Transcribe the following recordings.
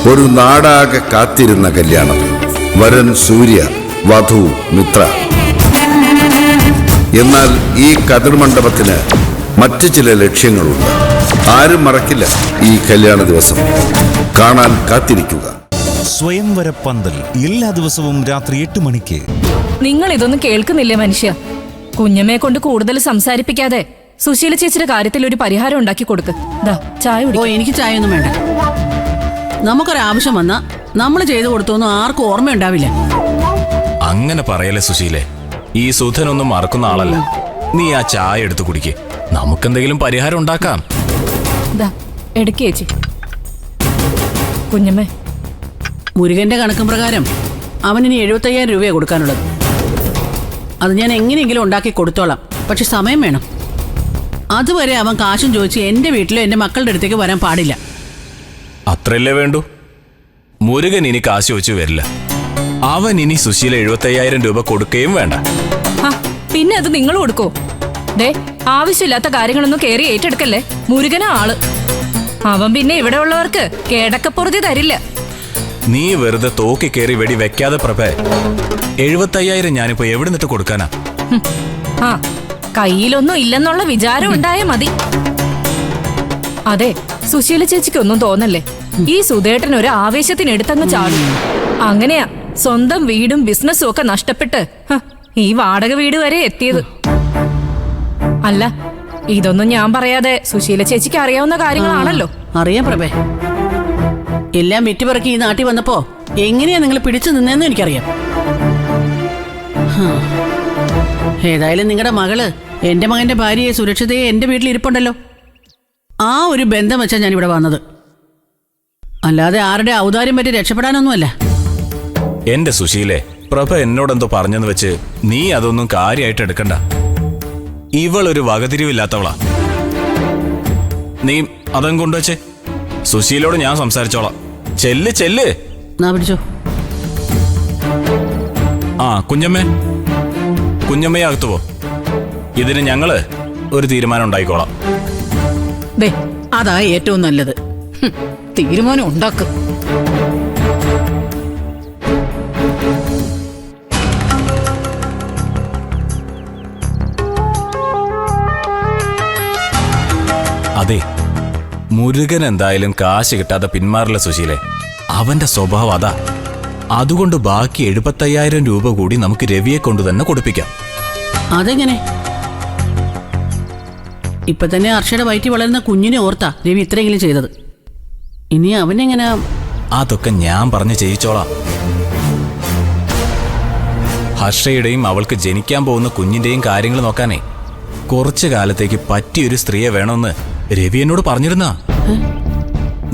ഒരു നാടാകെ കാത്തിരുന്ന കല്യാണം. വരൻ സൂര്യ, വധു മിത്ര. എന്നാൽ ഈ കതിർമണ്ഡപത്തിന് മറ്റു ചില ലക്ഷ്യങ്ങളുണ്ട്. ആരും മറക്കില്ല ഈ കല്യാണ ദിവസം. കാണാൻ കാത്തിരിക്കുക. സ്വയംവര പന്തൽ എല്ലാ ദിവസവും രാത്രി 8 മണിക്ക്. നിങ്ങൾ ഇതൊന്നും കേൾക്കുന്നില്ലേ മനുഷ്യ? കുഞ്ഞമ്മയെ കൊണ്ട് കൂടുതൽ സംസാരിപ്പിക്കാതെ സുശീല ചേച്ചിയുടെ കാര്യത്തിൽ ഒരു പരിഹാരം ഉണ്ടാക്കി കൊടുക്ക്. ചായ ഓ, എനിക്ക് ചായ ഒന്നും വേണ്ട. നമുക്കൊരാവശ്യം വന്നാ നമ്മൾ ചെയ്തു കൊടുത്തൊന്നും ആർക്കും ഓർമ്മയുണ്ടാവില്ല. അങ്ങനെ പറയല്ലേ സുശീലേ. ഈ സുധനൊന്നും മറക്കുന്ന ആളല്ല. നീ ആ ചായ എടുത്തു കുടിക്ക്. നമുക്കെന്തെങ്കിലും പരിഹാരം ഉണ്ടാക്കാം. എടുക്ക് ചേച്ചി. കുഞ്ഞമ്മേ, മുരുകന്റെ കണക്കും പ്രകാരം അവനിനി 75,000 രൂപയാണ് കൊടുക്കാനുള്ളത്. അത് ഞാൻ എങ്ങനെയെങ്കിലും ഉണ്ടാക്കി കൊടുത്തോളാം. പക്ഷെ സമയം വേണം. അതുവരെ അവൻ കാശും ചോദിച്ച് എന്റെ വീട്ടിലോ എന്റെ മക്കളുടെ അടുത്തേക്ക് വരാൻ പാടില്ല. അത്രയല്ലേ വേണ്ടു. മുരുകൻ ഇനി കാശ് ചോദിച്ചു വരില്ല. അവൻ ഇനി സുശീല 75,000 രൂപ കൊടുക്കുകയും വേണ്ട. പിന്നെ അത് നിങ്ങൾ കൊടുക്കോ? ആവശ്യമില്ലാത്ത കാര്യങ്ങളൊന്നും കേറി ഏറ്റെടുക്കല്ലേ. മുരുകനാ ആള്. അവൻ പിന്നെ ഇവിടെ ഉള്ളവർക്ക് കേടക്കപ്പുറതി തരില്ല. നീ വെറുതെ തോക്കി കയറി വെടി വെക്കാതെ പ്രഭേ. 75,000 ഞാനിപ്പോ എവിടെ നിന്നിട്ട് കൊടുക്കാനാ? കയ്യിലൊന്നും ഇല്ലെന്നുള്ള വിചാരം ഉണ്ടായ മതി. അതെ, സുശീല ചേച്ചിക്കൊന്നും തോന്നല്ലേ. ഈ സുധേട്ടൻ ഒരു ആവേശത്തിന് എടുത്തങ്ങ് ചാടും. അങ്ങനെയാ സ്വന്തം വീടും ബിസിനസ്സും ഒക്കെ നഷ്ടപ്പെട്ട് ഈ വാടക വീട് വരെ എത്തിയത്. അല്ല, ഇതൊന്നും ഞാൻ പറയാതെ സുശീല ചേച്ചിക്ക് അറിയാവുന്ന കാര്യങ്ങളാണല്ലോ. അറിയാം പ്രഭേ. എല്ലാം വിറ്റുപിറക്കി ഈ നാട്ടിൽ വന്നപ്പോ എങ്ങനെയാ നിങ്ങൾ പിടിച്ചു നിന്നേന്ന് എനിക്കറിയാം. ഏതായാലും നിങ്ങളുടെ മകള് എന്റെ മകന്റെ ഭാര്യയെ സുരക്ഷിതയെ എന്റെ വീട്ടിൽ ഇരിപ്പുണ്ടല്ലോ. ആ ഒരു ബന്ധം വെച്ചാ ഞാൻ ഇവിടെ വന്നത്. അല്ലാതെ ആരുടെ ഔദാര്യം പറ്റി രക്ഷപ്പെടാനൊന്നുമല്ല. എന്റെ സുശീലേ, പ്രഭ എന്നോടെന്തോ പറഞ്ഞെന്ന് വെച്ച് നീ അതൊന്നും കാര്യമായിട്ട് എടുക്കണ്ട. ഇവളൊരു വകതിരിവില്ലാത്തവളാ. നീ അതും കൊണ്ടുവച്ചേ. സുശീലോട് ഞാൻ സംസാരിച്ചോളാം. ചെല്ല് ചെല്ല്. പിടിച്ചോ. കുഞ്ഞമ്മയെ അകത്തു പോ. ഇതിന് ഞങ്ങള് ഒരു തീരുമാനം ഉണ്ടായിക്കോളാം. അതാ ഏറ്റവും നല്ലത്. തീരുമാനം ഉണ്ടാക്കും. അതെ, മുരുകൻ എന്തായാലും കാശ് കിട്ടാതെ പിന്മാറില്ല സുശീലേ. അവന്റെ സ്വഭാവം അതാ. അതുകൊണ്ട് ബാക്കി 75,000 രൂപ കൂടി നമുക്ക് രവിയെ കൊണ്ട് തന്നെ കൊടുപ്പിക്കാം. അതെങ്ങനെ? ഇപ്പൊ തന്നെ അർഷയുടെ വയറ്റിൽ വളരുന്ന കുഞ്ഞിനെ ഓർത്താ രവി ഇത്രയെങ്കിലും ചെയ്തത്. ഇനി അവനെങ്ങനെ? അതൊക്കെ ഞാൻ പറഞ്ഞ് ചെയ്യിച്ചോളാം. ഹർഷയുടെയും അവൾക്ക് ജനിക്കാൻ പോകുന്ന കുഞ്ഞിന്റെയും കാര്യങ്ങൾ നോക്കാനേ കുറച്ചു കാലത്തേക്ക് പറ്റിയൊരു സ്ത്രീയെ വേണമെന്ന് രവി എന്നോട് പറഞ്ഞിരുന്നാ.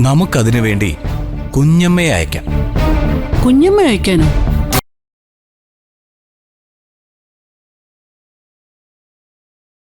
നമുക്കതിനു വേണ്ടി കുഞ്ഞമ്മയെ അയക്കാം. കുഞ്ഞമ്മ അയക്കാനോ?